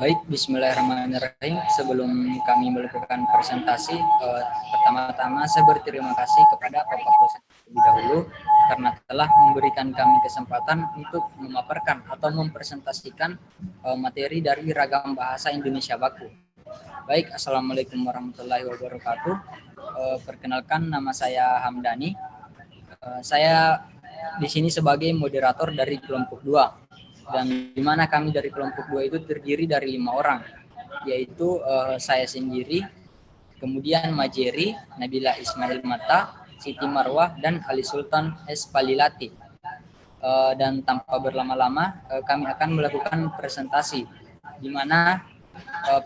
Baik, bismillahirrahmanirrahim. Sebelum kami melakukan presentasi, pertama-tama saya berterima kasih kepada Bapak dosen terlebih dahulu karena telah memberikan kami kesempatan untuk memaparkan atau mempresentasikan materi dari ragam bahasa Indonesia baku. Baik, Assalamualaikum warahmatullahi wabarakatuh. Perkenalkan, nama saya Hamdani. Saya di sini sebagai moderator dari kelompok 2. Dan di mana kami dari kelompok 2 itu terdiri dari 5 orang, yaitu saya sendiri, kemudian Majeri, Nabila Ismail Mata, Siti Marwah, dan Ali Sultan S. Palilati. Dan tanpa berlama-lama, kami akan melakukan presentasi, di mana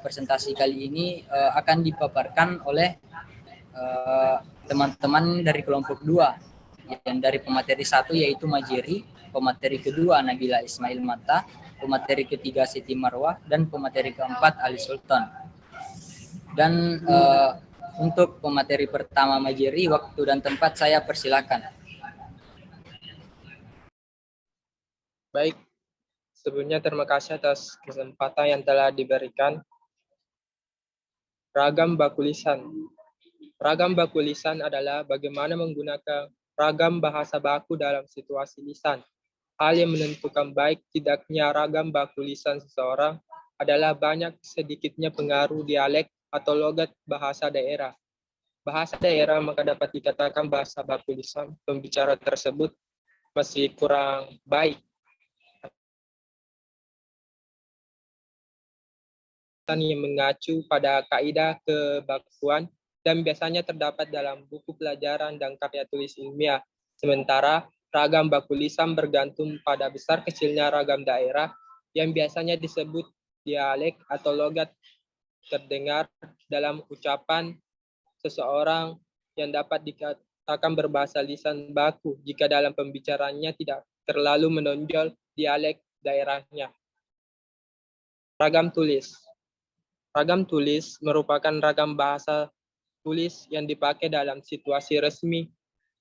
presentasi kali ini akan dipaparkan oleh teman-teman dari kelompok 2, yang dari pemateri 1 yaitu Majeri, pemateri kedua Nabila Ismail Mata, pemateri ketiga Siti Marwah, dan pemateri keempat Ali Sultan. Dan untuk pemateri pertama Majeri, waktu dan tempat saya persilakan. Baik, sebelumnya terima kasih atas kesempatan yang telah diberikan. Ragam baku lisan. Ragam baku lisan adalah bagaimana menggunakan ragam bahasa baku dalam situasi lisan. Hal yang menentukan baik tidaknya ragam baku lisan seseorang adalah banyak sedikitnya pengaruh dialek atau logat bahasa daerah. Bahasa daerah maka dapat dikatakan bahasa baku lisan pembicara tersebut masih kurang baik. Yang mengacu pada kaidah kebakuan dan biasanya terdapat dalam buku pelajaran dan karya tulis ilmiah. Sementara ragam baku lisan bergantung pada besar kecilnya ragam daerah yang biasanya disebut dialek atau logat terdengar dalam ucapan seseorang yang dapat dikatakan berbahasa lisan baku jika dalam pembicaraannya tidak terlalu menonjol dialek daerahnya. Ragam tulis. Ragam tulis merupakan ragam bahasa tulis yang dipakai dalam situasi resmi,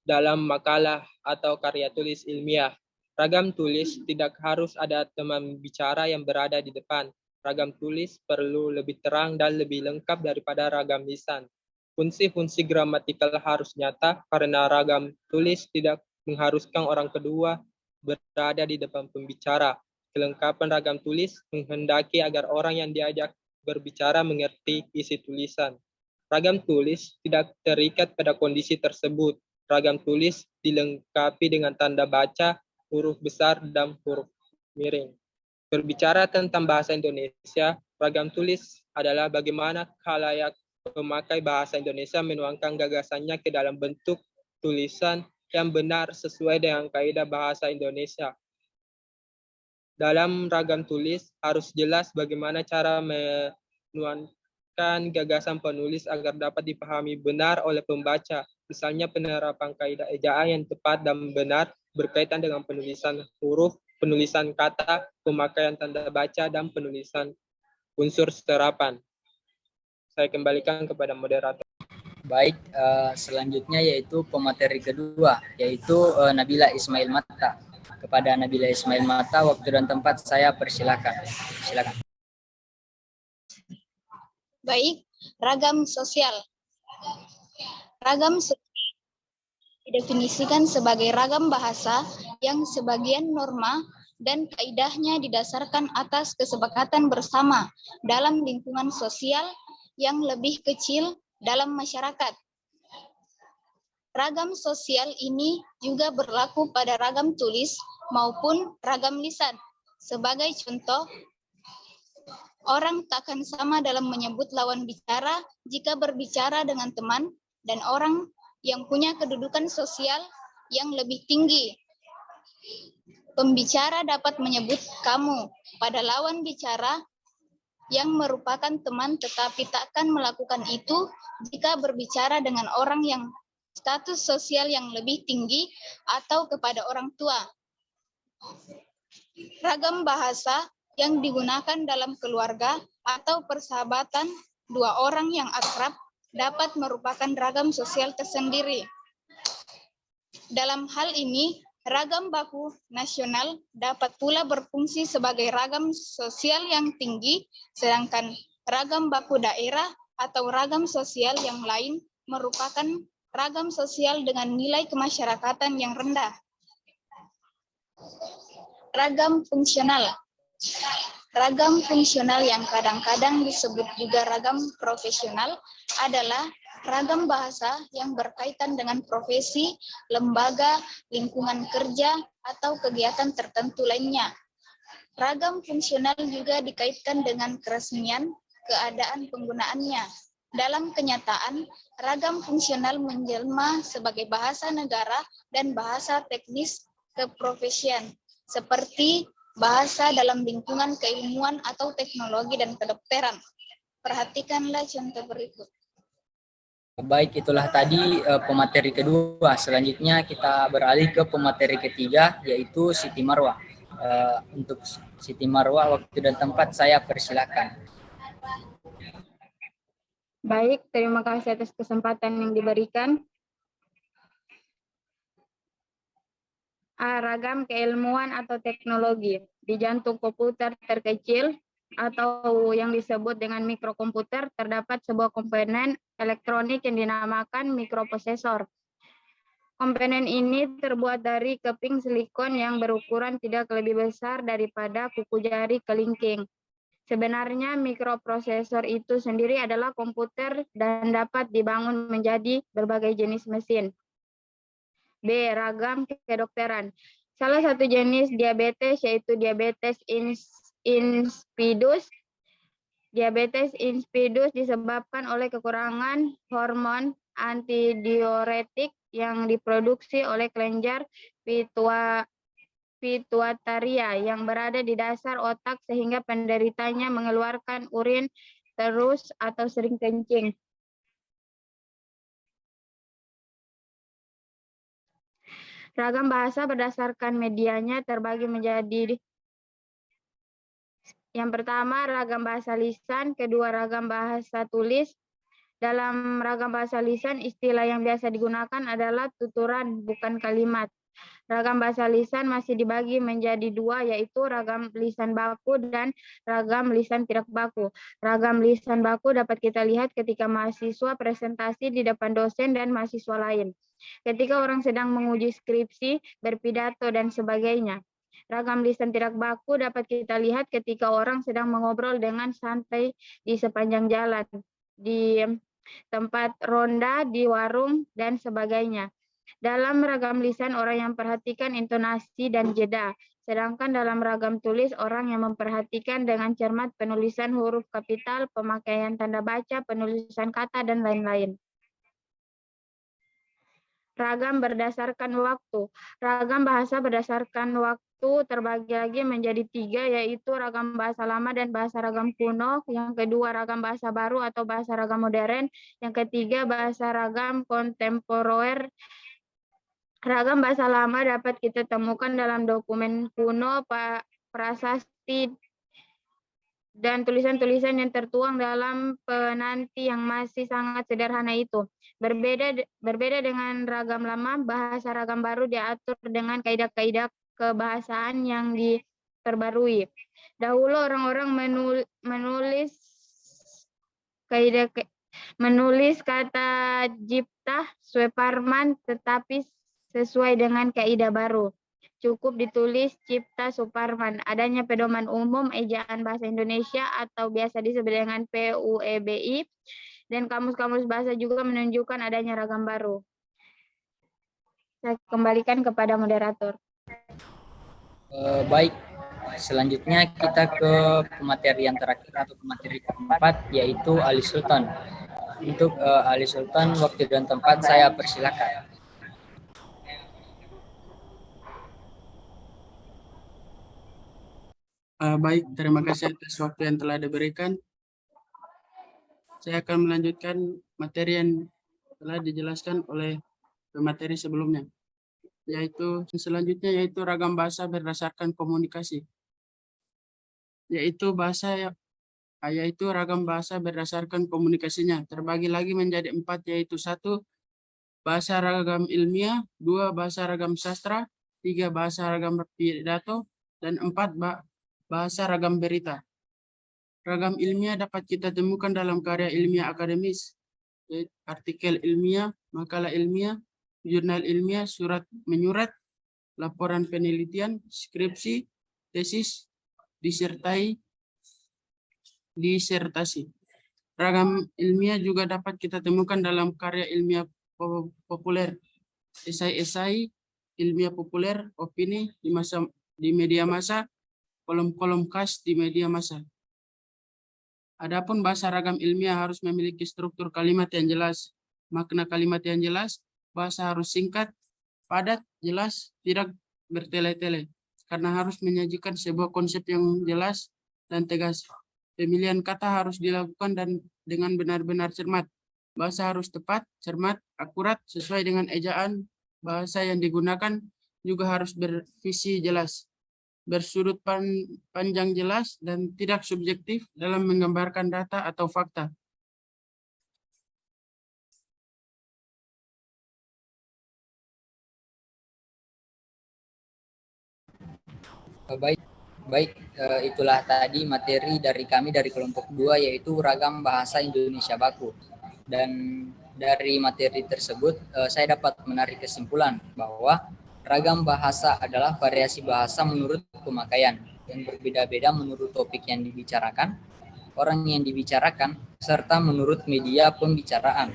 dalam makalah atau karya tulis ilmiah. Ragam tulis tidak harus ada teman bicara yang berada di depan. Ragam tulis perlu lebih terang dan lebih lengkap daripada ragam lisan. Fungsi-fungsi gramatikal harus nyata karena ragam tulis tidak mengharuskan orang kedua berada di depan pembicara. Kelengkapan ragam tulis menghendaki agar orang yang diajak berbicara mengerti isi tulisan. Ragam tulis tidak terikat pada kondisi tersebut. Ragam tulis dilengkapi dengan tanda baca, huruf besar, dan huruf miring. Berbicara tentang bahasa Indonesia, ragam tulis adalah bagaimana khalayak pemakai bahasa Indonesia menuangkan gagasannya ke dalam bentuk tulisan yang benar sesuai dengan kaidah bahasa Indonesia. Dalam ragam tulis harus jelas bagaimana cara menuangkan gagasan penulis agar dapat dipahami benar oleh pembaca. Misalnya penerapan kaidah ejaan yang tepat dan benar berkaitan dengan penulisan huruf, penulisan kata, pemakaian tanda baca, dan penulisan unsur serapan. Saya kembalikan kepada moderator. Baik, selanjutnya yaitu pemateri kedua, yaitu Nabila Ismail Mata. Kepada Nabila Ismail Mata, waktu dan tempat saya persilakan. Silakan. Baik, ragam sosial. Ragam sosial didefinisikan sebagai ragam bahasa yang sebagian norma dan kaidahnya didasarkan atas kesepakatan bersama dalam lingkungan sosial yang lebih kecil dalam masyarakat. Ragam sosial ini juga berlaku pada ragam tulis maupun ragam lisan. Sebagai contoh, orang takkan sama dalam menyebut lawan bicara jika berbicara dengan teman dan orang yang punya kedudukan sosial yang lebih tinggi. Pembicara dapat menyebut kamu pada lawan bicara yang merupakan teman, tetapi takkan melakukan itu jika berbicara dengan orang yang status sosial yang lebih tinggi atau kepada orang tua. Ragam bahasa yang digunakan dalam keluarga atau persahabatan dua orang yang akrab dapat merupakan ragam sosial tersendiri. Dalam hal ini, Ragam baku nasional dapat pula berfungsi sebagai ragam sosial yang tinggi, sedangkan ragam baku daerah atau ragam sosial yang lain merupakan ragam sosial dengan nilai kemasyarakatan yang rendah. Ragam fungsional. Ragam fungsional yang kadang-kadang disebut juga ragam profesional adalah ragam bahasa yang berkaitan dengan profesi, lembaga, lingkungan kerja, atau kegiatan tertentu lainnya. Ragam fungsional juga dikaitkan dengan keresmian keadaan penggunaannya. Dalam kenyataan, ragam fungsional menjelma sebagai bahasa negara dan bahasa teknis keprofesian, seperti bahasa dalam lingkungan keilmuan atau teknologi dan kedokteran. Perhatikanlah contoh berikut. Baik, itulah tadi pemateri kedua. Selanjutnya kita beralih ke pemateri ketiga, yaitu Siti Marwah. Untuk Siti Marwah, waktu dan tempat saya persilakan. Baik, terima kasih atas kesempatan yang diberikan. Ragam keilmuan atau teknologi. Di jantung komputer terkecil atau yang disebut dengan mikrokomputer terdapat sebuah komponen elektronik yang dinamakan mikroprosesor. Komponen ini terbuat dari keping silikon yang berukuran tidak lebih besar daripada kuku jari kelingking. Sebenarnya mikroprosesor itu sendiri adalah komputer dan dapat dibangun menjadi berbagai jenis mesin. B. Ragam kedokteran. Salah satu jenis diabetes yaitu diabetes insipidus. Diabetes insipidus disebabkan oleh kekurangan hormon antidiuretik yang diproduksi oleh kelenjar pituitaria yang berada di dasar otak sehingga penderitanya mengeluarkan urin terus atau sering kencing. Ragam bahasa berdasarkan medianya terbagi menjadi yang pertama ragam bahasa lisan, kedua ragam bahasa tulis. Dalam ragam bahasa lisan, istilah yang biasa digunakan adalah tuturan, bukan kalimat. Ragam bahasa lisan masih dibagi menjadi dua, yaitu ragam lisan baku dan ragam lisan tidak baku. Ragam lisan baku dapat kita lihat ketika mahasiswa presentasi di depan dosen dan mahasiswa lain. Ketika orang sedang menguji skripsi, berpidato, dan sebagainya. Ragam lisan tidak baku dapat kita lihat ketika orang sedang mengobrol dengan santai di sepanjang jalan, di tempat ronda, di warung, dan sebagainya. Dalam ragam lisan, orang yang memperhatikan intonasi dan jeda. Sedangkan dalam ragam tulis, orang yang memperhatikan dengan cermat penulisan huruf kapital, pemakaian tanda baca, penulisan kata, dan lain-lain. Ragam berdasarkan waktu. Ragam bahasa berdasarkan waktu terbagi lagi menjadi tiga, yaitu ragam bahasa lama dan bahasa ragam kuno. Yang kedua, ragam bahasa baru atau bahasa ragam modern. Yang ketiga, bahasa ragam kontemporer. Ragam bahasa lama dapat kita temukan dalam dokumen kuno, prasasti, dan tulisan-tulisan yang tertuang dalam penanti yang masih sangat sederhana itu. Berbeda dengan ragam lama, bahasa ragam baru diatur dengan kaidah-kaidah kebahasaan yang diperbarui. Dahulu orang-orang menulis kata Cipta Suparman tetapi sesuai dengan kaidah baru. Cukup ditulis Cipta Suparman. Adanya pedoman umum ejaan bahasa Indonesia atau biasa disebut dengan PUEBI dan kamus-kamus bahasa juga menunjukkan adanya ragam baru. Saya kembalikan kepada moderator. Baik, selanjutnya kita ke pemateri yang terakhir atau pemateri keempat, yaitu Ali Sultan. Untuk Ali Sultan, waktu dan tempat saya persilakan. Baik, terima kasih atas waktu yang telah diberikan. Saya akan melanjutkan materi yang telah dijelaskan oleh pemateri sebelumnya, yaitu selanjutnya yaitu ragam bahasa berdasarkan komunikasi, yaitu ragam bahasa berdasarkan komunikasinya terbagi lagi menjadi 4, yaitu 1 bahasa ragam ilmiah, 2 bahasa ragam sastra, 3 bahasa ragam pidato, dan 4 bahasa ragam berita. Ragam ilmiah dapat kita temukan dalam karya ilmiah akademis, yaitu artikel ilmiah, makalah ilmiah, jurnal ilmiah, surat menyurat, laporan penelitian, skripsi, tesis, disertasi. Ragam ilmiah juga dapat kita temukan dalam karya ilmiah populer, esai-esai ilmiah populer, opini di media massa, kolom-kolom khas di media massa. Adapun bahasa ragam ilmiah harus memiliki struktur kalimat yang jelas, makna kalimat yang jelas, bahasa harus singkat, padat, jelas, tidak bertele-tele, karena harus menyajikan sebuah konsep yang jelas dan tegas. Pemilihan kata harus dilakukan dan dengan benar-benar cermat. Bahasa harus tepat, cermat, akurat, sesuai dengan ejaan. Bahasa yang digunakan juga harus bervisi jelas, bersudut panjang jelas, dan tidak subjektif dalam menggambarkan data atau fakta. Baik, itulah tadi materi dari kami dari kelompok 2, yaitu ragam bahasa Indonesia baku. Dan dari materi tersebut saya dapat menarik kesimpulan bahwa ragam bahasa adalah variasi bahasa menurut pemakaian yang berbeda-beda menurut topik yang dibicarakan, orang yang dibicarakan, serta menurut media pembicaraan.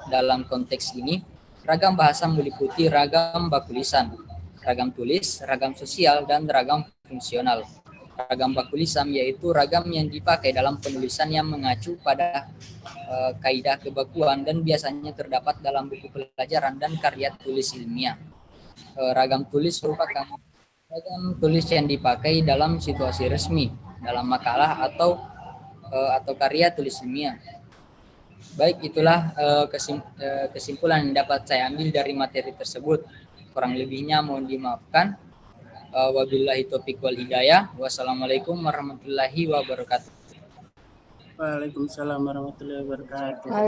Dalam konteks ini, ragam bahasa meliputi ragam baku lisan, ragam tulis, ragam sosial, dan ragam fungsional. Ragam baku lisan yaitu ragam yang dipakai dalam penulisan yang mengacu pada kaidah kebakuan dan biasanya terdapat dalam buku pelajaran dan karya tulis ilmiah. Ragam tulis merupakan ragam tulis yang dipakai dalam situasi resmi, dalam makalah atau karya tulis ilmiah. Baik, itulah kesimpulan yang dapat saya ambil dari materi tersebut. Kurang lebihnya mohon dimaafkan. Wabillahi taufiq wal hidayah. Wassalamualaikum warahmatullahi wabarakatuh. Waalaikumsalam warahmatullahi wabarakatuh.